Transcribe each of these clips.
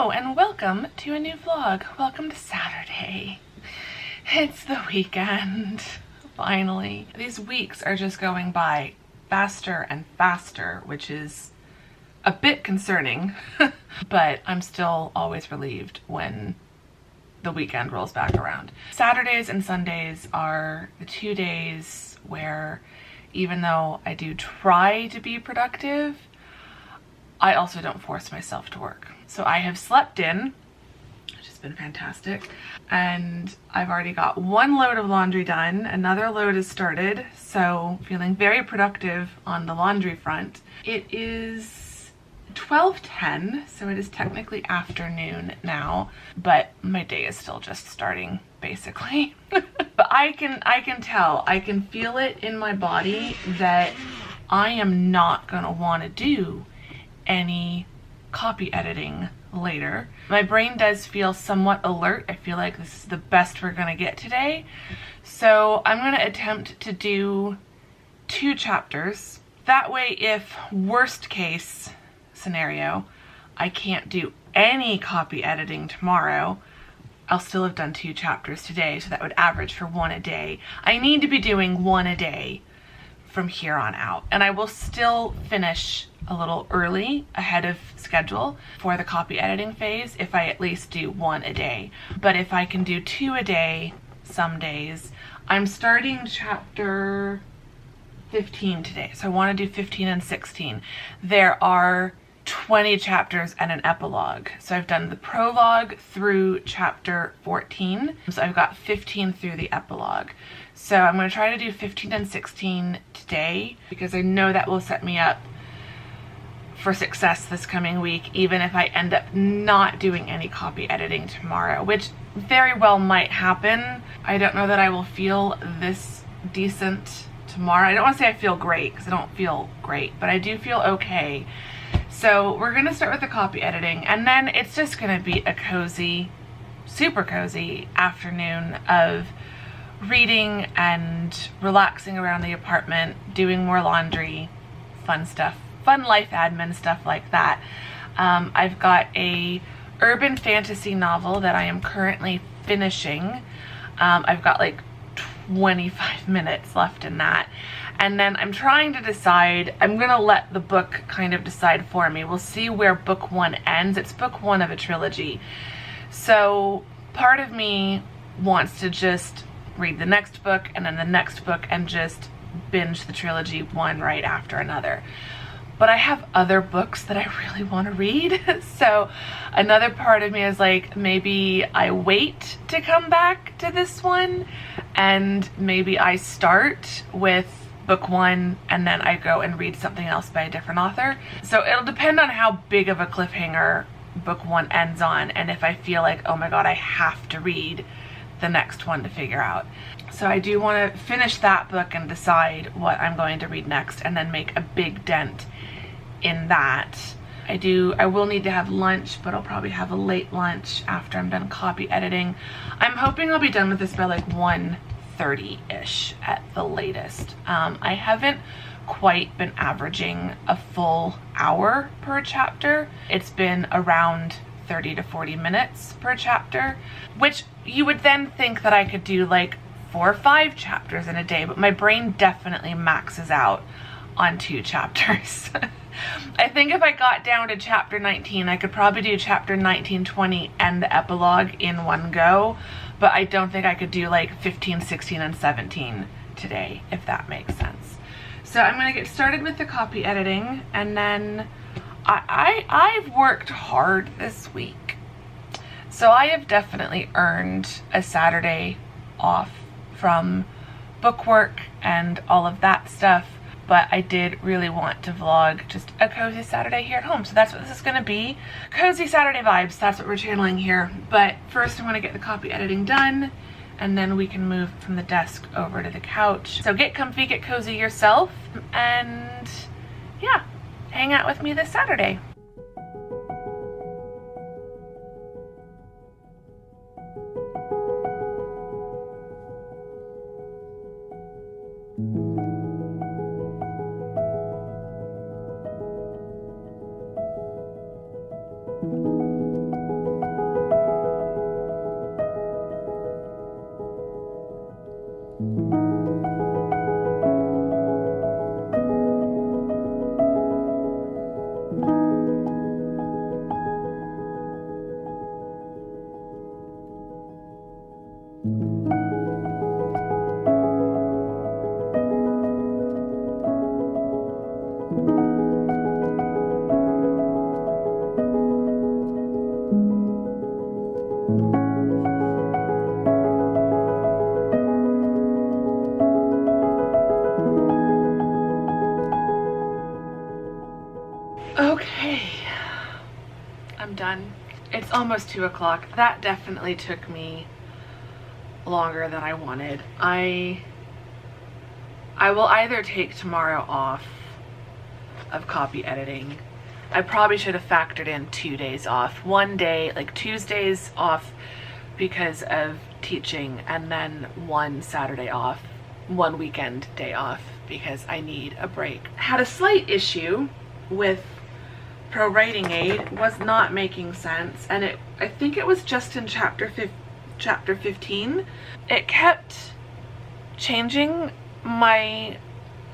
Hello and welcome to a new vlog. Welcome to Saturday. It's the weekend, finally. These weeks are just going by faster and faster, which is a bit concerning, but I'm still always relieved when the weekend rolls back around. Saturdays and Sundays are the 2 days where, even though I do try to be productive, I also don't force myself to work. So I have slept in, which has been fantastic, and I've already got one load of laundry done. Another load has started, so feeling very productive on the laundry front. It is 12:10, so it is technically afternoon now, but my day is still just starting, basically. But I can tell, I can feel it in my body that I am not gonna want to do any copy editing later. My brain does feel somewhat alert. I feel like this is the best we're gonna get today. So I'm gonna attempt to do 2 chapters. That way, if worst case scenario, I can't do any copy editing tomorrow, I'll still have done 2 chapters today, so that would average for 1 a day. I need to be doing 1 a day from here on out, and I will still finish a little early ahead of schedule for the copy editing phase if I at least do 1 a day. But if I can do 2 a day some days, I'm starting chapter 15 today, so I want to do 15 and 16. There are 20 chapters and an epilogue, so I've done the prologue through chapter 14, so I've got 15 through the epilogue. So I'm going to try to do 15 and 16 today, because I know that will set me up for success this coming week, even if I end up not doing any copy editing tomorrow, which very well might happen. I don't know that I will feel this decent tomorrow. I don't want to say I feel great, because I don't feel great, but I do feel okay. So we're going to start with the copy editing, and then it's just going to be a cozy, super cozy afternoon of reading and relaxing around the apartment, doing more laundry, fun stuff, fun life admin stuff like that. I've got a urban fantasy novel that I am currently finishing. I've got like 25 minutes left in that. And then I'm trying to decide, I'm gonna let the book kind of decide for me. We'll see where book 1 ends. It's book 1 of a trilogy. So part of me wants to just read the next book and then the next book and just binge the trilogy one right after another. But I have other books that I really want to read. So another part of me is like, maybe I wait to come back to this one, and maybe I start with book 1 and then I go and read something else by a different author. So it'll depend on how big of a cliffhanger book 1 ends on, and if I feel like, oh my god, I have to read the next one to figure out. So I do want to finish that book and decide what I'm going to read next, and then make a big dent in that. I will need to have lunch, but I'll probably have a late lunch after I'm done copy editing. I'm hoping I'll be done with this by like 1:30-ish at the latest. I haven't quite been averaging a full hour per chapter. It's been around 30 to 40 minutes per chapter, which you would then think that I could do like 4 or 5 chapters in a day, but my brain definitely maxes out on 2 chapters. I think if I got down to chapter 19, I could probably do chapter 19, 20, and the epilogue in one go, but I don't think I could do like 15, 16, and 17 today, if that makes sense. So I'm going to get started with the copy editing, and then I've worked hard this week. So I have definitely earned a Saturday off from bookwork and all of that stuff, but I did really want to vlog just a cozy Saturday here at home. So that's what this is going to be. Cozy Saturday vibes, that's what we're channeling here. But first I'm going to get the copy editing done, and then we can move from the desk over to the couch. So get comfy, get cozy yourself, and yeah, hang out with me this Saturday. man. It's almost 2 o'clock. That definitely took me longer than I wanted. I will either take tomorrow off of copy editing. I probably should have factored in 2 days off. One day, like Tuesdays off because of teaching, and then one Saturday off, one weekend day off because I need a break. Had a slight issue with Pro Writing Aid, was not making sense, and I think it was just in chapter 15. It kept changing my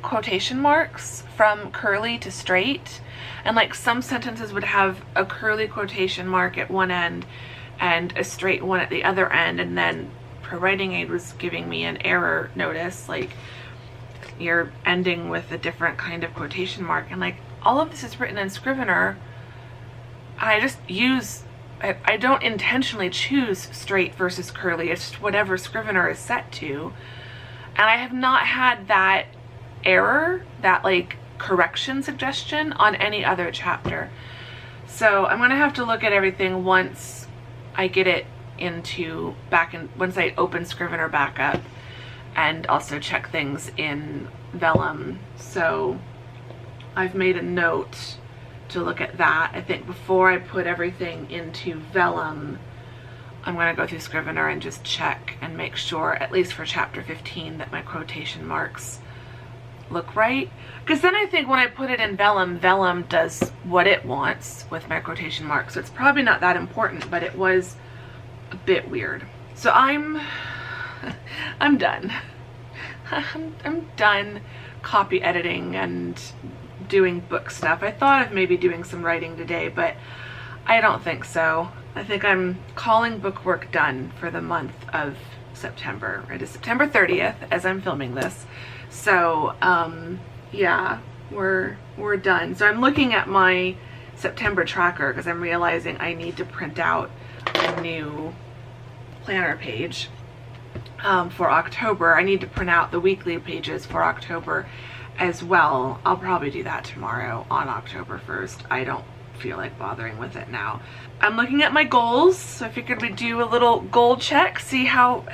quotation marks from curly to straight, and like some sentences would have a curly quotation mark at one end and a straight one at the other end, and then Pro Writing Aid was giving me an error notice, like you're ending with a different kind of quotation mark, and like all of this is written in Scrivener. I just use, I don't intentionally choose straight versus curly, it's just whatever Scrivener is set to. And I have not had that error, that like correction suggestion on any other chapter. So I'm gonna have to look at everything once I get it into once I open Scrivener back up, and also check things in Vellum. So I've made a note to look at that. I think before I put everything into Vellum, I'm going to go through Scrivener and just check and make sure, at least for chapter 15, that my quotation marks look right. Because then I think when I put it in Vellum, Vellum does what it wants with my quotation marks. So it's probably not that important, but it was a bit weird. So I'm done. I'm done copy editing and doing book stuff. I thought of maybe doing some writing today, but I don't think so. I think I'm calling book work done for the month of September. It is September 30th as I'm filming this. So yeah, we're done. So I'm looking at my September tracker because I'm realizing I need to print out a new planner page for October. I need to print out the weekly pages for October as well. I'll probably do that tomorrow on October 1st. I don't feel like bothering with it now. I'm looking at my goals, so I figured we'd do a little goal check, see how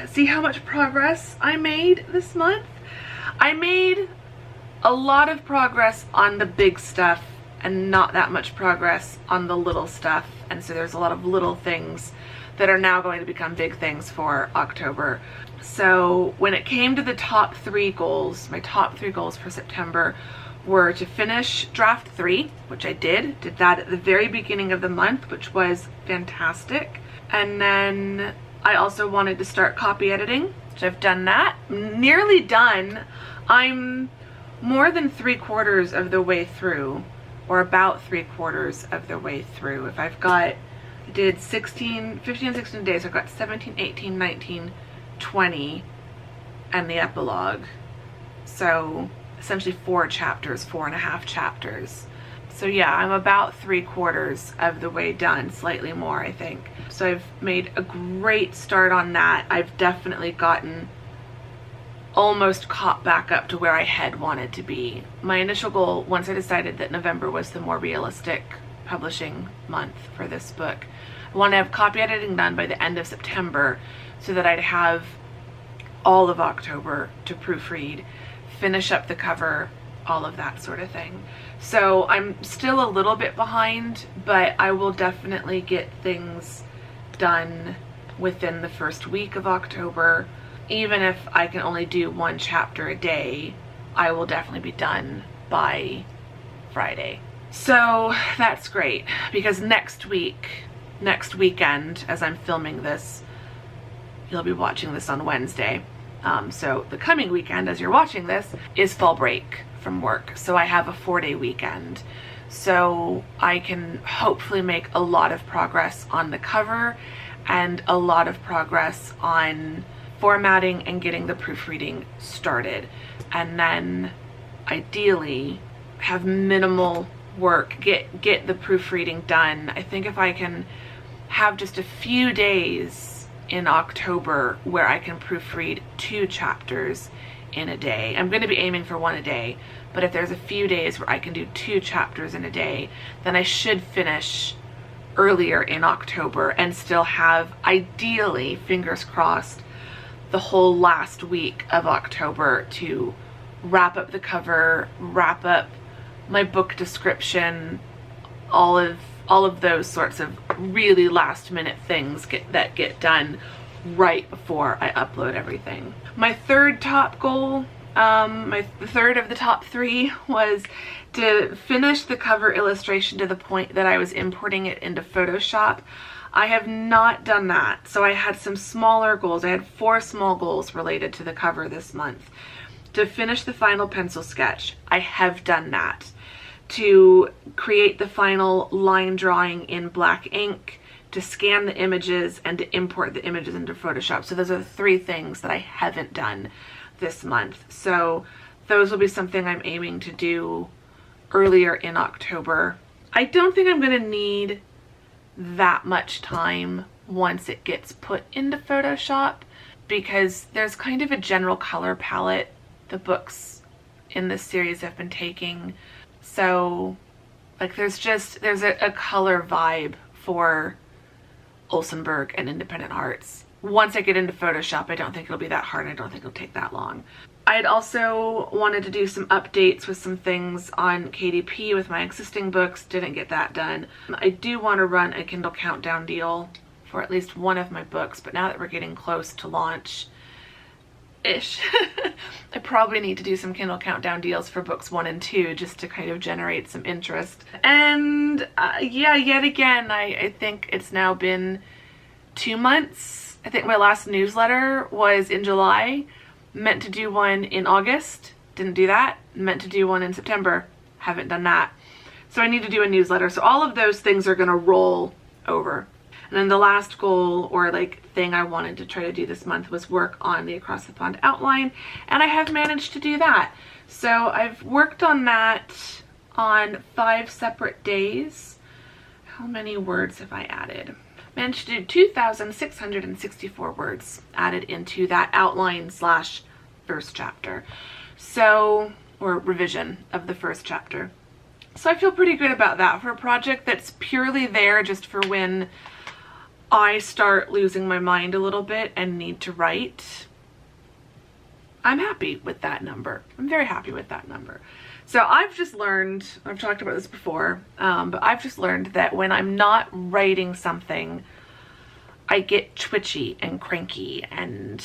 much progress I made this month. I made a lot of progress on the big stuff and not that much progress on the little stuff, and so there's a lot of little things that are now going to become big things for October. So when it came to the top 3 goals, my top 3 goals for September were to finish draft 3, which I did that at the very beginning of the month, which was fantastic. And then I also wanted to start copy editing, which I've done that, nearly done. I'm more than 3/4 of the way through, or about 3/4 of the way through. If I've got, I did 15 and 16 days, I've got 17, 18, 19, 20, and the epilogue. So essentially 4 chapters, 4.5 chapters. So yeah, I'm about 3/4 of the way done, slightly more, I think. So I've made a great start on that. I've definitely gotten almost caught back up to where I had wanted to be. My initial goal, once I decided that November was the more realistic publishing month for this book, I want to have copy editing done by the end of September so that I'd have all of October to proofread, finish up the cover, all of that sort of thing. So I'm still a little bit behind, but I will definitely get things done within the first week of October. Even if I can only do 1 chapter a day, I will definitely be done by Friday. So that's great, because next weekend, as I'm filming this, you'll be watching this on Wednesday. So the coming weekend, as you're watching this, is fall break from work. So I have a 4-day weekend. So I can hopefully make a lot of progress on the cover and a lot of progress on formatting and getting the proofreading started. And then ideally have minimal work, get the proofreading done. I think if I can have just a few days in October where I can proofread 2 chapters in a day. I'm going to be aiming for 1 a day, but if there's a few days where I can do 2 chapters in a day, then I should finish earlier in October and still have, ideally, fingers crossed, the whole last week of October to wrap up the cover, wrap up my book description, all of those sorts of really last minute things that get done right before I upload everything. My third top goal, the third of the top three, was to finish the cover illustration to the point that I was importing it into Photoshop. I have not done that. So I had some smaller goals. I had 4 small goals related to the cover this month. To finish the final pencil sketch, I have done that. To create the final line drawing in black ink, to scan the images, and to import the images into Photoshop. So those are the 3 things that I haven't done this month. So those will be something I'm aiming to do earlier in October. I don't think I'm going to need that much time once it gets put into Photoshop, because there's kind of a general color palette the books in this series have been taking. So like there's a color vibe for Olsenberg and Independent Hearts. Once I get into Photoshop, I don't think it'll be that hard. I don't think it'll take that long. I had also wanted to do some updates with some things on KDP with my existing books. Didn't get that done. I do want to run a Kindle Countdown deal for at least one of my books, but now that we're getting close to launch-ish, I probably need to do some Kindle Countdown deals for books 1 and 2 just to kind of generate some interest. And yeah, yet again, I think it's now been 2 months. I think my last newsletter was in July. Meant to do one in August, didn't do that. Meant to do one in September, haven't done that. So I need to do a newsletter. So all of those things are gonna roll over. And then the last goal, or like thing I wanted to try to do this month, was work on the Across the Pond outline, and I have managed to do that. So I've worked on that on 5 separate days. How many words have I added? Managed to do 2,664 words added into that outline slash first chapter. So, or revision of the first chapter. So I feel pretty good about that for a project that's purely there just for when I start losing my mind a little bit and need to write. I'm happy with that number. I'm very happy with that number. So I've just learned, I've talked about this before, but I've just learned that when I'm not writing something, I get twitchy and cranky and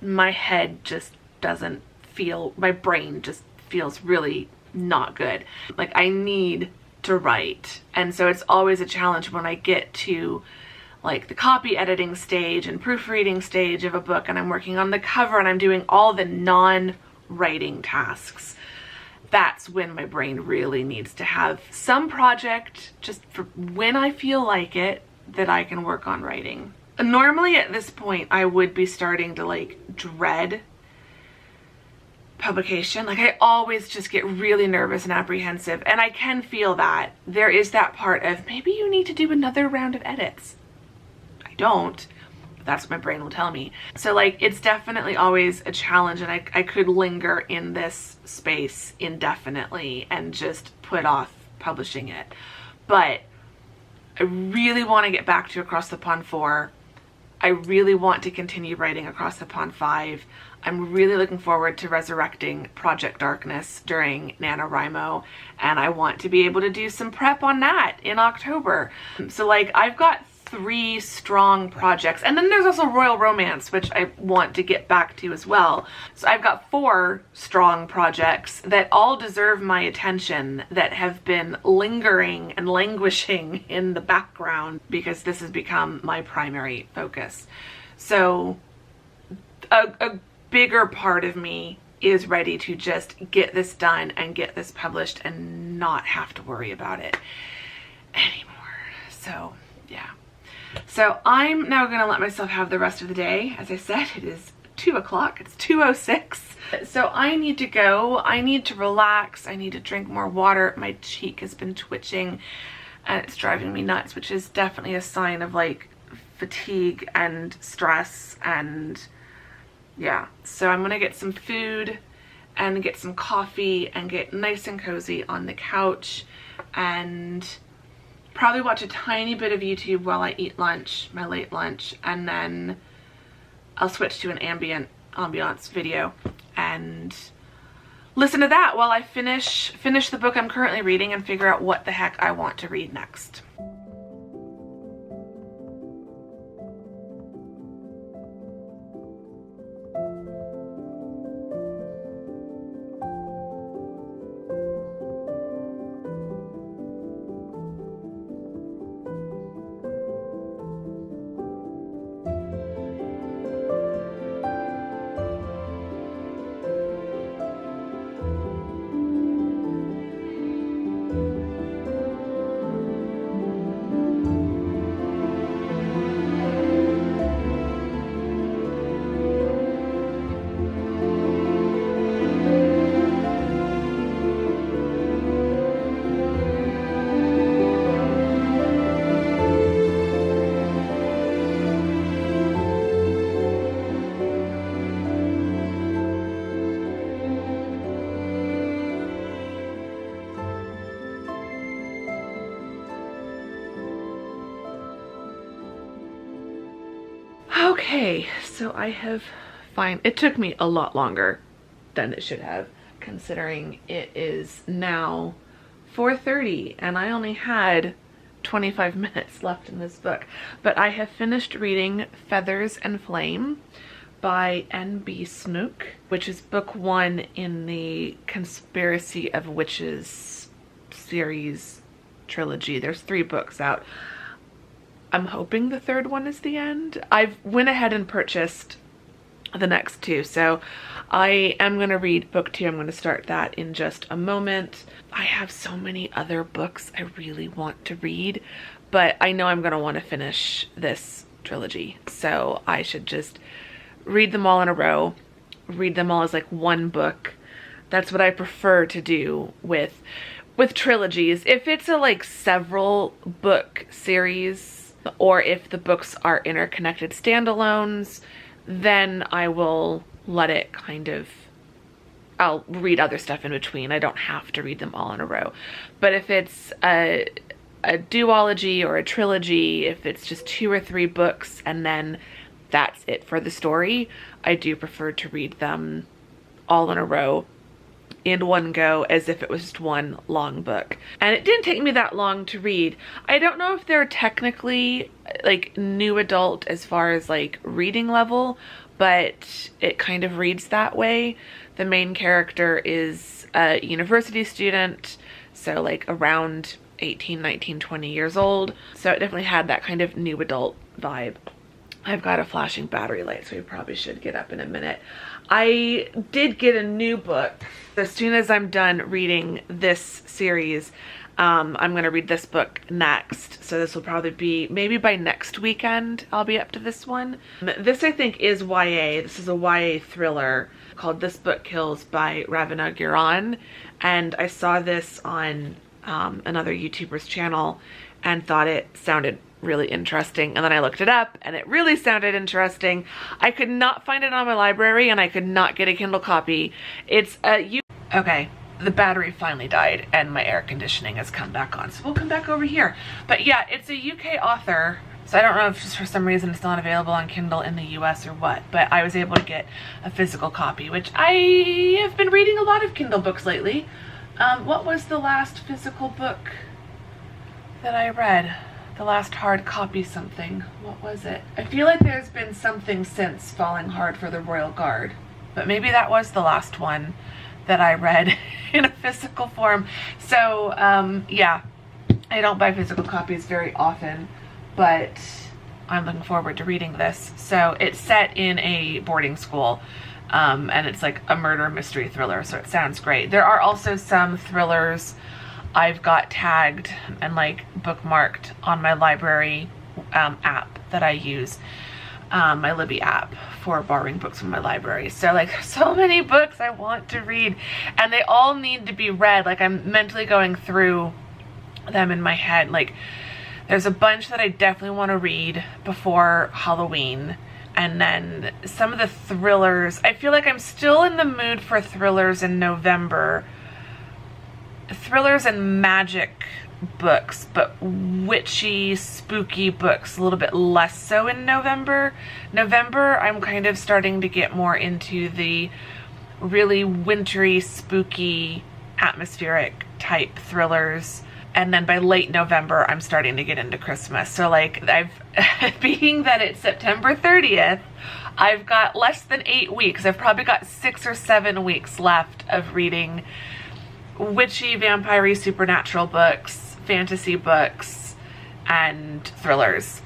my head just doesn't feel, my brain just feels really not good. Like I need to write. And so it's always a challenge when I get to like the copy editing stage and proofreading stage of a book and I'm working on the cover and I'm doing all the non-writing tasks. That's when my brain really needs to have some project just for when I feel like it that I can work on writing. Normally at this point I would be starting to like dread publication. Like I always just get really nervous and apprehensive, and I can feel that. There is that part of maybe you need to do another round of edits. I don't. That's what my brain will tell me. So like it's definitely always a challenge, and I could linger in this space indefinitely and just put off publishing it. But I really want to get back to Across the Pond 4. I really want to continue writing Across the Pond 5. I'm really looking forward to resurrecting Project Darkness during NaNoWriMo, and I want to be able to do some prep on that in October. So like I've got 3 strong projects, and then there's also Royal Romance, which I want to get back to as well. So I've got 4 strong projects that all deserve my attention, that have been lingering and languishing in the background because this has become my primary focus. So a bigger part of me is ready to just get this done and get this published and not have to worry about it anymore. So yeah. So I'm now going to let myself have the rest of the day. As I said, it is 2 o'clock. It's 2:06. So I need to go. I need to relax. I need to drink more water. My cheek has been twitching and it's driving me nuts, which is definitely a sign of like fatigue and stress. And yeah, so I'm going to get some food and get some coffee and get nice and cozy on the couch and probably watch a tiny bit of YouTube while I eat lunch, my late lunch, and then I'll switch to an ambiance video and listen to that while I finish the book I'm currently reading and figure out what the heck I want to read next. Okay, so it took me a lot longer than it should have, considering it is now 4:30 and I only had 25 minutes left in this book. But I have finished reading Feathers and Flame by N.B. Snook, which is book 1 in the Conspiracy of Witches series trilogy. There's 3 books out. I'm hoping the 3rd one is the end. I've went ahead and purchased the next 2, so I am going to read book 2. I'm going to start that in just a moment. I have so many other books I really want to read, but I know I'm going to want to finish this trilogy, so I should just read them all in a row, read them all as like one book. That's what I prefer to do with trilogies. If it's a like several book series, or if the books are interconnected standalones, then I will let it I'll read other stuff in between. I don't have to read them all in a row. But if it's a duology or a trilogy, if it's just 2 or 3 books and then that's it for the story, I do prefer to read them all in a row in one go, as if it was just one long book. And it didn't take me that long to read. I don't know if they're technically like new adult as far as like reading level, but it kind of reads that way. The main character is a university student, so like around 18, 19, 20 years old. So it definitely had that kind of new adult vibe. I've got a flashing battery light, so we probably should get up in a minute. I did get a new book. As soon as I'm done reading this series, I'm going to read this book next. So this will probably be, maybe by next weekend, I'll be up to this one. This, I think, is YA. This is a YA thriller called This Book Kills by Ravina Guron. And I saw this on another YouTuber's channel and thought it sounded really interesting, and then I looked it up and it really sounded interesting. I could not find it on my library and I could not get a Kindle copy. It's okay, the battery finally died and my air conditioning has come back on, so we'll come back over here. But yeah, it's a UK author, so I don't know if just for some reason it's not available on Kindle in the US or what, but I was able to get a physical copy, which I have been reading a lot of Kindle books lately. What was the last physical book that I read? The last hard copy something. What was it? I feel like there's been something since Falling Hard for the Royal Guard, but maybe that was the last one that I read in a physical form. So yeah, I don't buy physical copies very often, but I'm looking forward to reading this. So it's set in a boarding school, and it's like a murder mystery thriller, so it sounds great. There are also some thrillers I've got tagged and like bookmarked on my library app that I use, my Libby app, for borrowing books from my library. So like, so many books I want to read and they all need to be read. Like, I'm mentally going through them in my head. Like, there's a bunch that I definitely want to read before Halloween. And then some of the thrillers, I feel like I'm still in the mood for thrillers in November. Thrillers and magic books, but witchy, spooky books a little bit less so in November. November, I'm kind of starting to get more into the really wintry, spooky, atmospheric type thrillers. And then by late November, I'm starting to get into Christmas. So like being that it's September 30th, I've got less than 8 weeks. I've probably got 6 or 7 weeks left of reading witchy, vampire-y, supernatural books, fantasy books, and thrillers.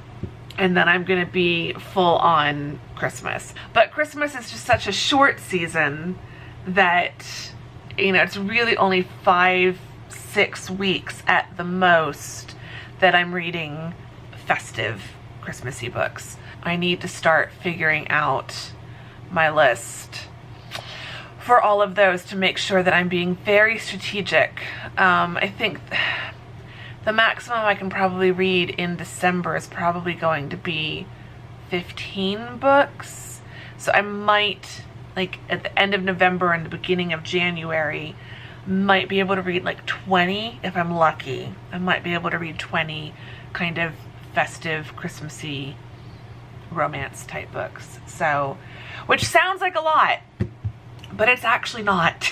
And then I'm gonna be full on Christmas. But Christmas is just such a short season that, you know, it's really only 5-6 weeks at the most that I'm reading festive Christmassy books. I need to start figuring out my list for all of those to make sure that I'm being very strategic. I think the maximum I can probably read in December is probably going to be 15 books. So I might, like at the end of November and the beginning of January, might be able to read like 20 if I'm lucky. I might be able to read 20 kind of festive, Christmassy romance type books. So, which sounds like a lot, but it's actually not.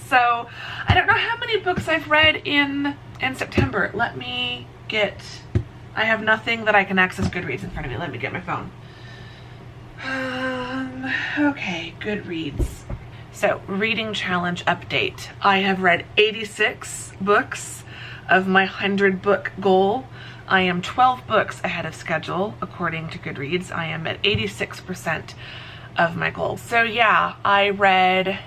So I don't know how many books I've read in September. Let me get, I have nothing that I can access Goodreads in front of me. Let me get my phone. Okay, Goodreads. So, reading challenge update. I have read 86 books of my 100 book goal. I am 12 books ahead of schedule, according to Goodreads. I am at 86% of my goal. So yeah, I read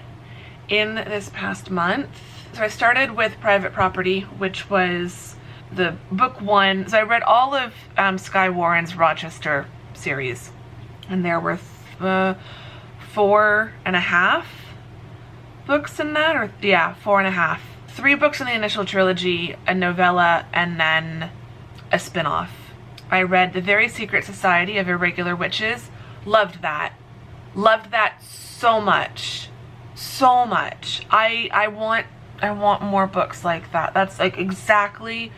in this past month. So I started with Private Property, which was the book 1. So I read all of Skye Warren's Rochester series. And there were 4.5 books in that, or yeah, 4.5. 3 books in the initial trilogy, a novella, and then a spin-off. I read The Very Secret Society of Irregular Witches. Loved that. Loved that so much. So much. I want more books like that. That's like exactly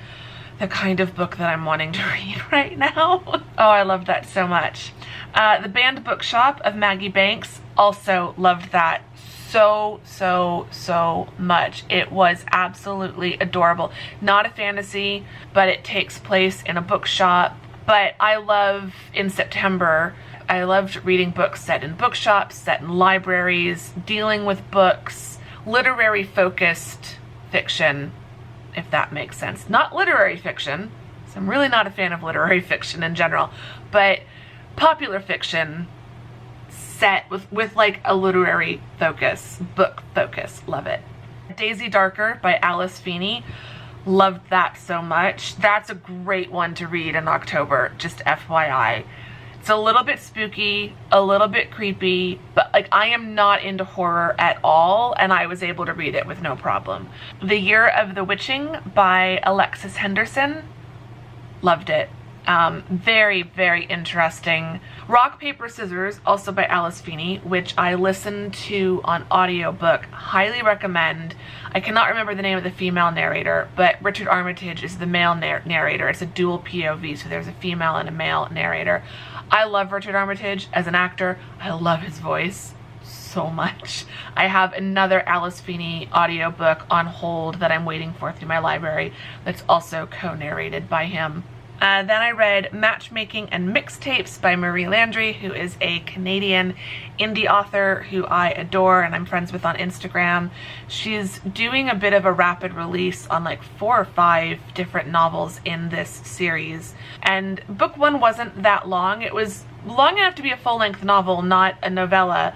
the kind of book that I'm wanting to read right now. Oh, I loved that so much. The Banned Bookshop of Maggie Banks. Also loved that so much. It was absolutely adorable. Not a fantasy, but it takes place in a bookshop. But I love, in September, I loved reading books set in bookshops, set in libraries, dealing with books, literary focused fiction, if that makes sense. Not literary fiction, so I'm really not a fan of literary fiction in general, but popular fiction set with like a literary focus, book focus. Love it. Daisy Darker by Alice Feeney. Loved that so much. That's a great one to read in October, just FYI. It's a little bit spooky, a little bit creepy, but like I am not into horror at all, and I was able to read it with no problem. The Year of the Witching by Alexis Henderson. Loved it. Very, very interesting. Rock, Paper, Scissors, also by Alice Feeney, which I listened to on audiobook. Highly recommend. I cannot remember the name of the female narrator, but Richard Armitage is the male narrator. It's a dual POV, so there's a female and a male narrator. I love Richard Armitage as an actor. I love his voice so much. I have another Alice Feeney audiobook on hold that I'm waiting for through my library that's also co-narrated by him. Then I read Matchmaking and Mixtapes by Marie Landry, who is a Canadian indie author who I adore and I'm friends with on Instagram. She's doing a bit of a rapid release on like 4 or 5 different novels in this series. And book 1 wasn't that long. It was long enough to be a full-length novel, not a novella,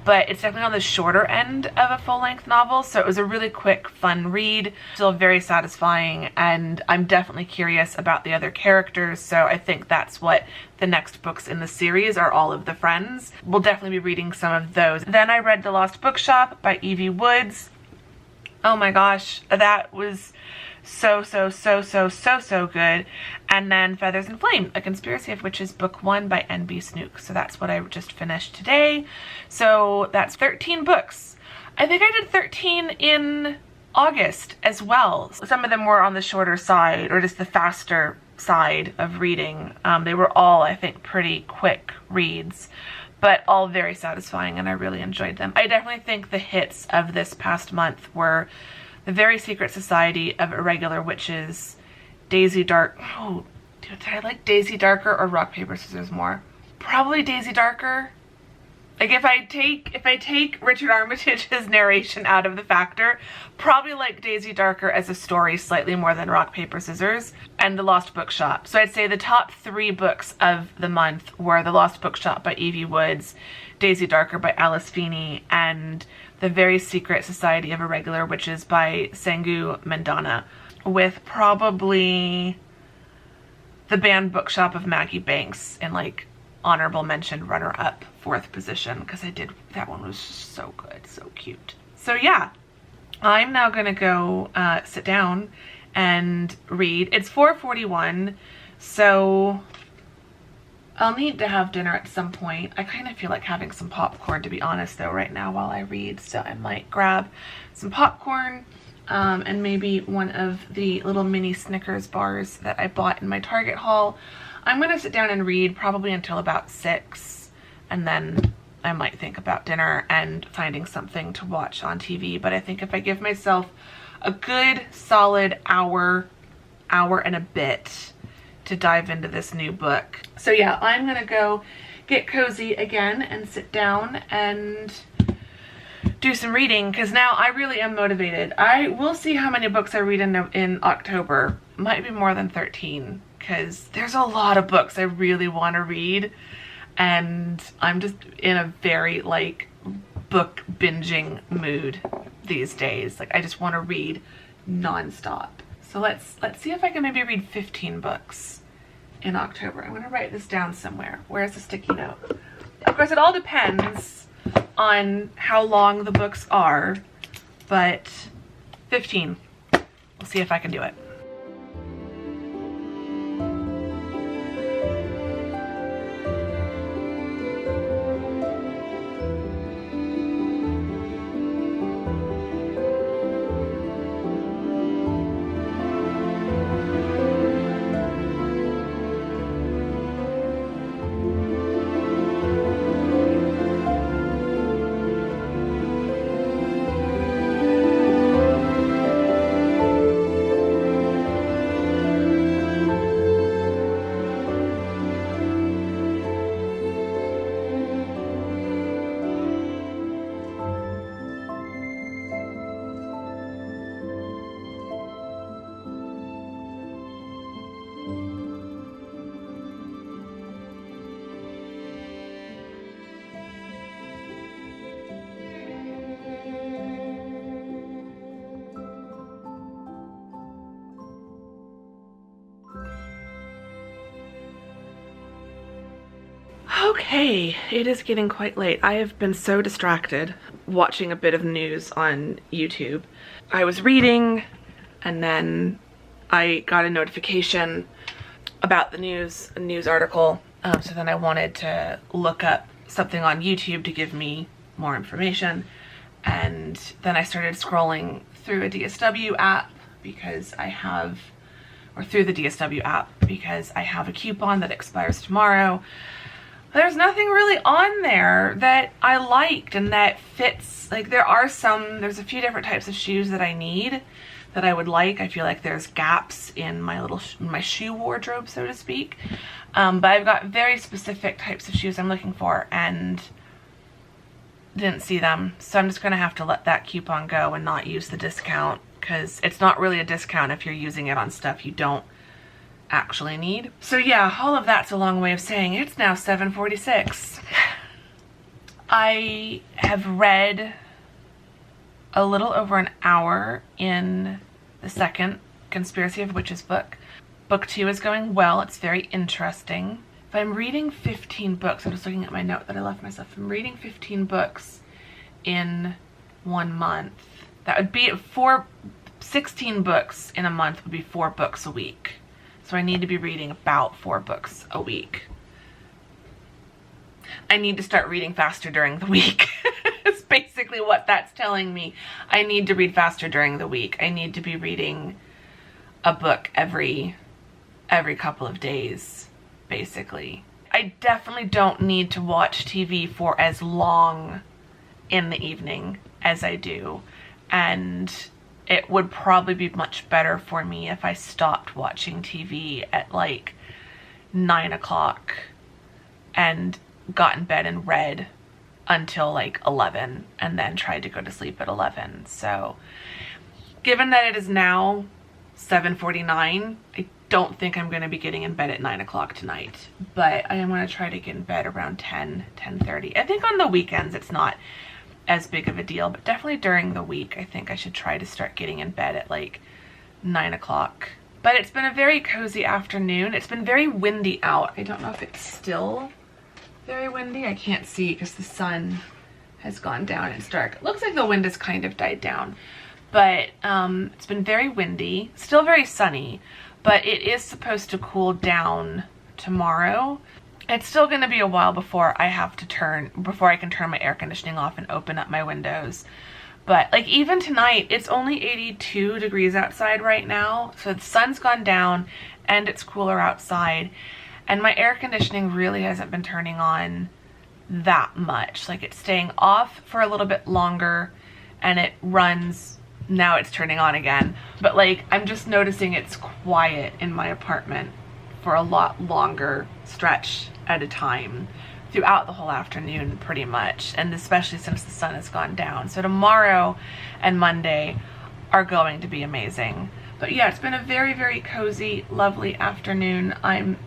but it's definitely on the shorter end of a full-length novel, so it was a really quick, fun read, still very satisfying, and I'm definitely curious about the other characters, so I think that's what the next books in the series are, all of the friends. We'll definitely be reading some of those. Then I read The Lost Bookshop by Evie Woods. Oh my gosh, that was so good. And then Feathers and Flame, A Conspiracy of Witches, book 1 by N.B. Snook. So that's what I just finished today. So that's 13 books. I think I did 13 in August as well. Some of them were on the shorter side or just the faster side of reading. They were all, I think, pretty quick reads, but all very satisfying, and I really enjoyed them. I definitely think the hits of this past month were The Very Secret Society of Irregular Witches, Daisy Dark. Oh, did I like Daisy Darker or Rock, Paper, Scissors more? Probably Daisy Darker. Like if I take Richard Armitage's narration out of the factor, probably like Daisy Darker as a story slightly more than Rock, Paper, Scissors and The Lost Bookshop. So I'd say the top 3 books of the month were The Lost Bookshop by Evie Woods, Daisy Darker by Alice Feeney, and The Very Secret Society of Irregular Witches by Sangu Mandana, with probably The Banned Bookshop of Maggie Banks in like honorable mention, runner-up, 4th position, because that one was so good, so cute. So yeah, I'm now gonna go sit down and read. It's 4:41, so I'll need to have dinner at some point. I kind of feel like having some popcorn, to be honest, though, right now while I read, so I might grab some popcorn and maybe one of the little mini Snickers bars that I bought in my Target haul. I'm gonna sit down and read probably until about 6, and then I might think about dinner and finding something to watch on TV. But I think if I give myself a good solid hour and a bit to dive into this new book. So yeah, I'm gonna go get cozy again and sit down and do some reading, because now I really am motivated. I will see how many books I read in October. Might be more than 13, because there's a lot of books I really want to read, and I'm just in a very like book binging mood these days. Like I just want to read nonstop. So let's see if I can maybe read 15 books in October. I'm gonna write this down somewhere. Where's the sticky note? Of course, it all depends on how long the books are, but 15. We'll see if I can do it. Okay, it is getting quite late. I have been so distracted watching a bit of news on YouTube. I was reading and then I got a notification about the news, a news article. So then I wanted to look up something on YouTube to give me more information. And then I started scrolling through a DSW app because I have, or through the DSW app because I have a coupon that expires tomorrow. There's nothing really on there that I liked and that fits. Like there's a few different types of shoes that I need, that I would like. I feel like there's gaps in my shoe wardrobe, so to speak. But I've got very specific types of shoes I'm looking for and didn't see them. So I'm just gonna have to let that coupon go and not use the discount, because it's not really a discount if you're using it on stuff you don't actually need. So yeah, all of that's a long way of saying it's now 7:46. I have read a little over an hour in the second Conspiracy of Witches book. Book 2 is going well. It's very interesting. If I'm reading 15 books, I'm just looking at my note that I left myself. If I'm reading 15 books in 1 month, that would be 16 books in a month would be 4 books a week. So I need to be reading about 4 books a week. I need to start reading faster during the week. It's basically basically what that's telling me. I need to read faster during the week. I need to be reading a book every couple of days, basically. I definitely don't need to watch TV for as long in the evening as I do, and it would probably be much better for me if I stopped watching TV at like 9 o'clock and got in bed and read until like 11 and then tried to go to sleep at 11. So given that it is now 7:49, I don't think I'm going to be getting in bed at 9 o'clock tonight, but I am going to try to get in bed around 10:30. I think on the weekends it's not as big of a deal, but definitely during the week I think I should try to start getting in bed at like 9 o'clock. But it's been a very cozy afternoon. It's been very windy out. I don't know if it's still very windy. I can't see because the sun has gone down. It's dark. It looks like the wind has kind of died down, but it's been very windy, still very sunny, but it is supposed to cool down tomorrow. It's still going to be a while before I can turn my air conditioning off and open up my windows. But like even tonight, it's only 82 degrees outside right now. So the sun's gone down and it's cooler outside. And my air conditioning really hasn't been turning on that much. Like it's staying off for a little bit longer and it runs, now it's turning on again. But like I'm just noticing it's quiet in my apartment for a lot longer stretch at a time throughout the whole afternoon pretty much, and especially since the sun has gone down. So tomorrow and Monday are going to be amazing. But yeah, it's been a very, very cozy, lovely afternoon. I'm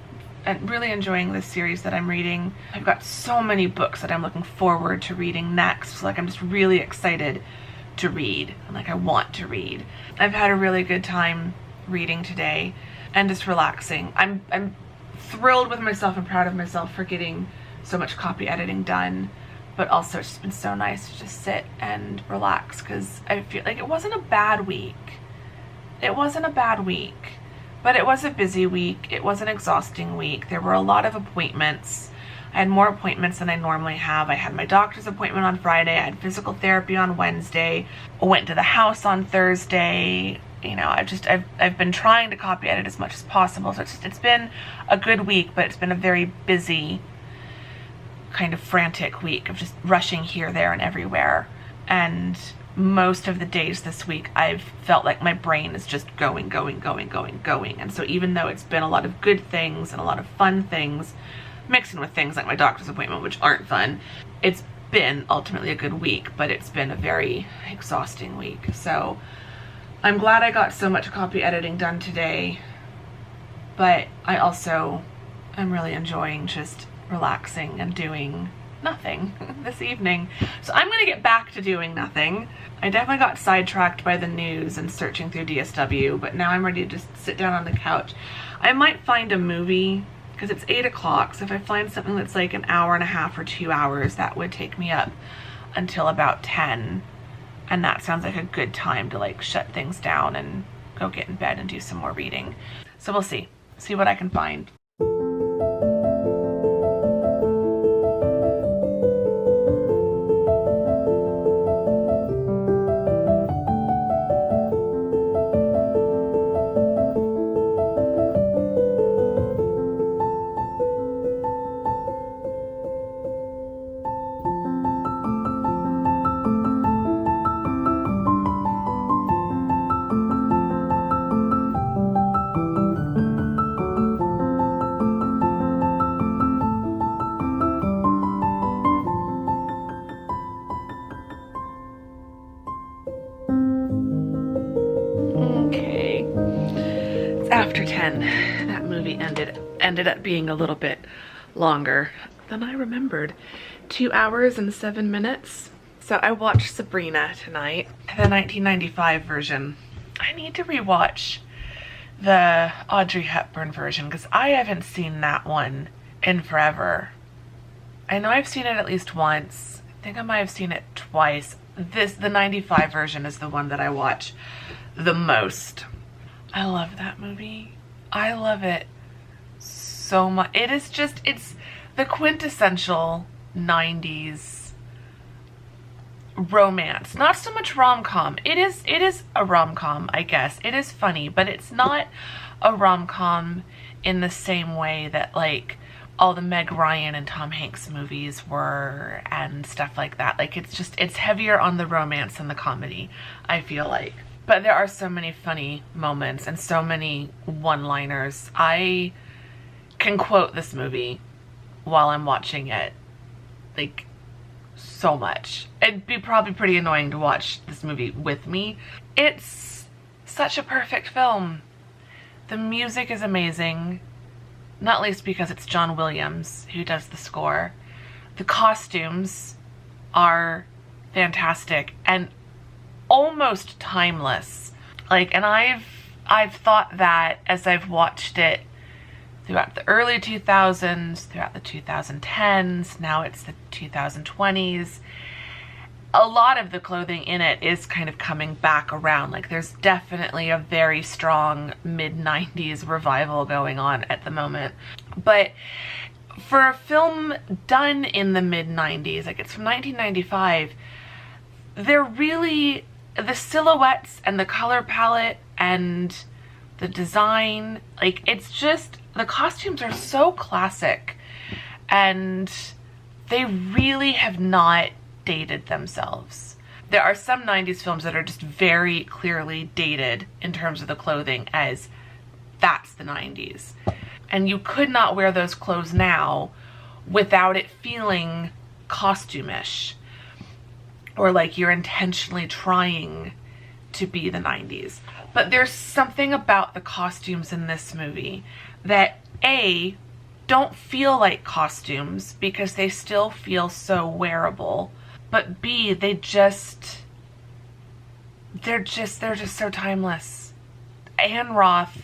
really enjoying this series that I'm reading. I've got so many books that I'm looking forward to reading next. So like I'm just really excited to read, and like I want to read. I've had a really good time reading today and just relaxing. I'm thrilled with myself and proud of myself for getting so much copy editing done, but also it's just been so nice to just sit and relax because I feel like it wasn't a bad week. It wasn't a bad week, but it was a busy week. It was an exhausting week. There were a lot of appointments. I had more appointments than I normally have. I had my doctor's appointment on Friday. I had physical therapy on Wednesday. I went to the house on Thursday. You know, I've been trying to copy edit as much as possible. So it's been a good week, but it's been a very busy, kind of frantic week of just rushing here, there, and everywhere. And most of the days this week, I've felt like my brain is just going. And so even though it's been a lot of good things and a lot of fun things, mixed in with things like my doctor's appointment, which aren't fun, it's been ultimately a good week, but it's been a very exhausting week. So I'm glad I got so much copy editing done today, but I also am really enjoying just relaxing and doing nothing this evening. So I'm going to get back to doing nothing. I definitely got sidetracked by the news and searching through DSW, but now I'm ready to just sit down on the couch. I might find a movie because it's 8 o'clock, so if I find something that's like an hour and a half or 2 hours, that would take me up until about 10. And that sounds like a good time to like shut things down and go get in bed and do some more reading. So we'll see what I can find. After 10, that movie ended up being a little bit longer than I remembered. 2 hours and 7 minutes. So I watched Sabrina tonight, the 1995 version. I need to rewatch the Audrey Hepburn version because I haven't seen that one in forever. I know I've seen it at least once. I think I might have seen it twice. The 95 version is the one that I watch the most. I love that movie. I love it so much. It's the quintessential 90s romance, not so much rom-com. It is a rom-com, I guess. It is funny, but it's not a rom-com in the same way that like all the Meg Ryan and Tom Hanks movies were and stuff like that. Like it's heavier on the romance than the comedy, I feel like. But there are so many funny moments and so many one-liners. I can quote this movie while I'm watching it, like, so much. It'd be probably pretty annoying to watch this movie with me. It's such a perfect film. The music is amazing, not least because it's John Williams who does the score. The costumes are fantastic and almost timeless. Like, and I've thought that as I've watched it throughout the early 2000s, throughout the 2010s, now it's the 2020s. A lot of the clothing in it is kind of coming back around. Like, there's definitely a very strong mid-90s revival going on at the moment. But for a film done in the mid-90s, like it's from 1995, they're really, the silhouettes and the color palette and the design, like it's just, the costumes are so classic and they really have not dated themselves. There are some 90s films that are just very clearly dated in terms of the clothing as that's the 90s. And you could not wear those clothes now without it feeling costume-ish or like you're intentionally trying to be the 90s. But there's something about the costumes in this movie that A, don't feel like costumes because they still feel so wearable, but B, they're just so timeless. Anne Roth,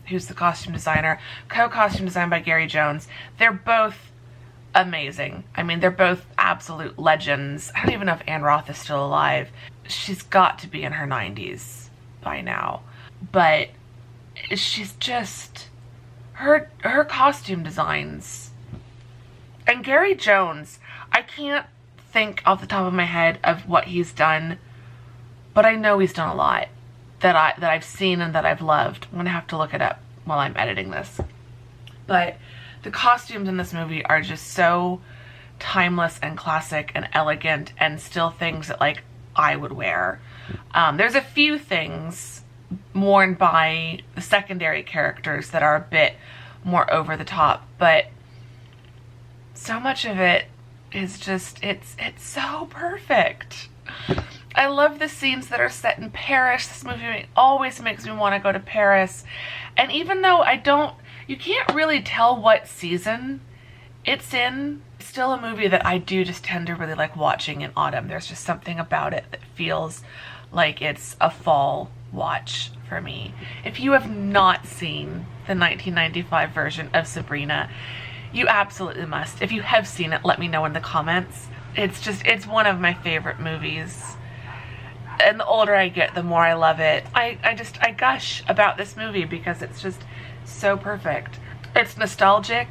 who's the costume designer, co-costume designed by Gary Jones, they're both amazing. I mean, they're both absolute legends. I don't even know if Anne Roth is still alive. She's got to be in her 90s by now. But she's just, her costume designs. And Gary Jones, I can't think off the top of my head of what he's done, but I know he's done a lot that I've seen and that I've loved. I'm gonna have to look it up while I'm editing this. But the costumes in this movie are just so timeless and classic and elegant and still things that like I would wear. There's a few things worn by the secondary characters that are a bit more over the top, but so much of it is just, it's so perfect. I love the scenes that are set in Paris. This movie always makes me want to go to Paris. And even though you can't really tell what season it's in, it's still a movie that I do just tend to really like watching in autumn. There's just something about it that feels like it's a fall watch for me. If you have not seen the 1995 version of Sabrina, you absolutely must. If you have seen it, let me know in the comments. It's one of my favorite movies. And the older I get, the more I love it. I gush about this movie because it's just so perfect. It's nostalgic.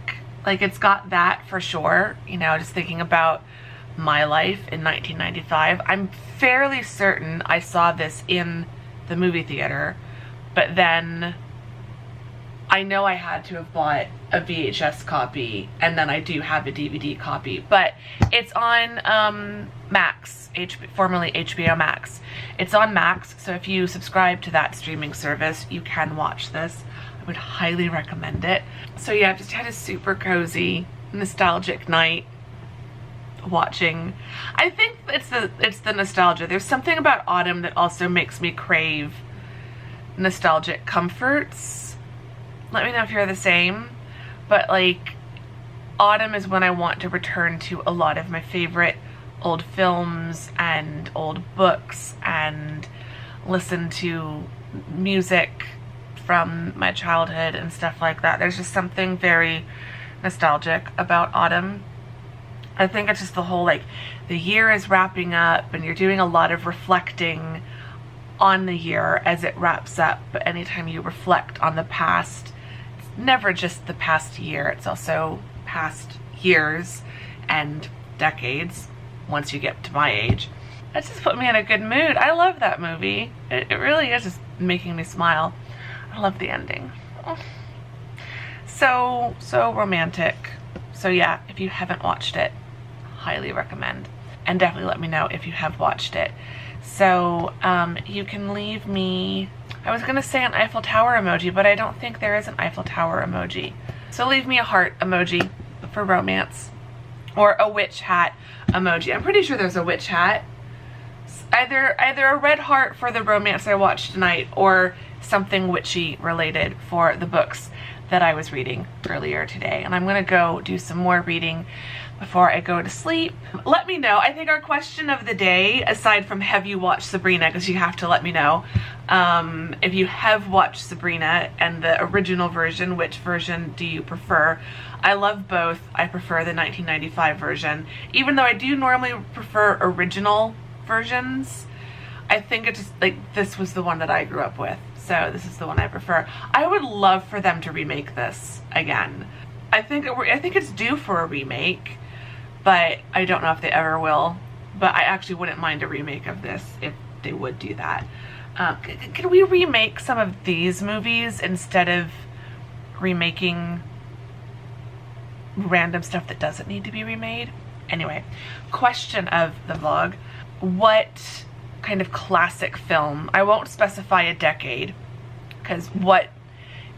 Like, it's got that for sure. You know, just thinking about my life in 1995. I'm fairly certain I saw this in the movie theater, but then I know I had to have bought a VHS copy, and then I do have a DVD copy, but it's on Max, formerly HBO Max. It's on Max, so if you subscribe to that streaming service, you can watch this. I would highly recommend it. So yeah, I've just had a super cozy, nostalgic night watching. I think it's the nostalgia. There's something about autumn that also makes me crave nostalgic comforts. Let me know if you're the same. But like, autumn is when I want to return to a lot of my favorite old films and old books and listen to music from my childhood and stuff like that. There's just something very nostalgic about autumn. I think it's just the whole, like, the year is wrapping up and you're doing a lot of reflecting on the year as it wraps up. But anytime you reflect on the past, it's never just the past year, it's also past years and decades once you get to my age. That just put me in a good mood. I love that movie. It really is just making me smile. I love the ending. Oh. So romantic. So yeah, if you haven't watched it, highly recommend. And definitely let me know if you have watched it. So you can leave me, I was gonna say an Eiffel Tower emoji, but I don't think there is an Eiffel Tower emoji. So leave me a heart emoji for romance, or a witch hat emoji. I'm pretty sure there's a witch hat. Either a red heart for the romance I watched tonight, or something witchy related for the books that I was reading earlier today. And I'm gonna go do some more reading before I go to sleep. Let me know. I think our question of the day, aside from have you watched Sabrina, because you have to let me know, if you have watched Sabrina and the original version, which version do you prefer? I love both. I prefer the 1995 version. Even though I do normally prefer original versions, I think it's just like this was the one that I grew up with. So this is the one I prefer. I would love for them to remake this again. I think it's due for a remake, but I don't know if they ever will. But I actually wouldn't mind a remake of this if they would do that. Can we remake some of these movies instead of remaking random stuff that doesn't need to be remade? Anyway, question of the vlog. What kind of classic film, I won't specify a decade, because what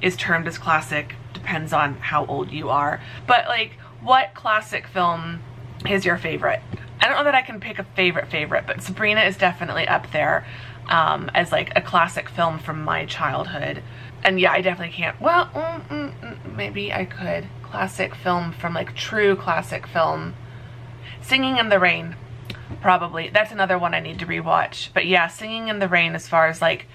is termed as classic depends on how old you are, but like, what classic film is your favorite? I don't know that I can pick a favorite, but Sabrina is definitely up there as like a classic film from my childhood. And yeah, I definitely can't, well, maybe I could. Classic film from like true classic film. Singing in the Rain, probably. That's another one I need to rewatch. But yeah, Singing in the Rain, as far as like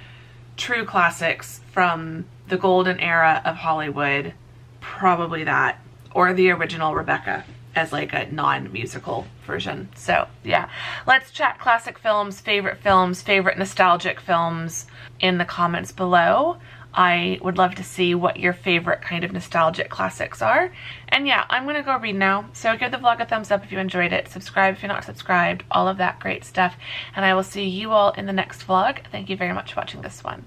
true classics from the golden era of Hollywood, probably that. Or the original Rebecca as like a non-musical version. So yeah, let's chat classic films, favorite nostalgic films in the comments below. I would love to see what your favorite kind of nostalgic classics are. And yeah, I'm gonna go read now. So give the vlog a thumbs up if you enjoyed it. Subscribe if you're not subscribed. All of that great stuff. And I will see you all in the next vlog. Thank you very much for watching this one.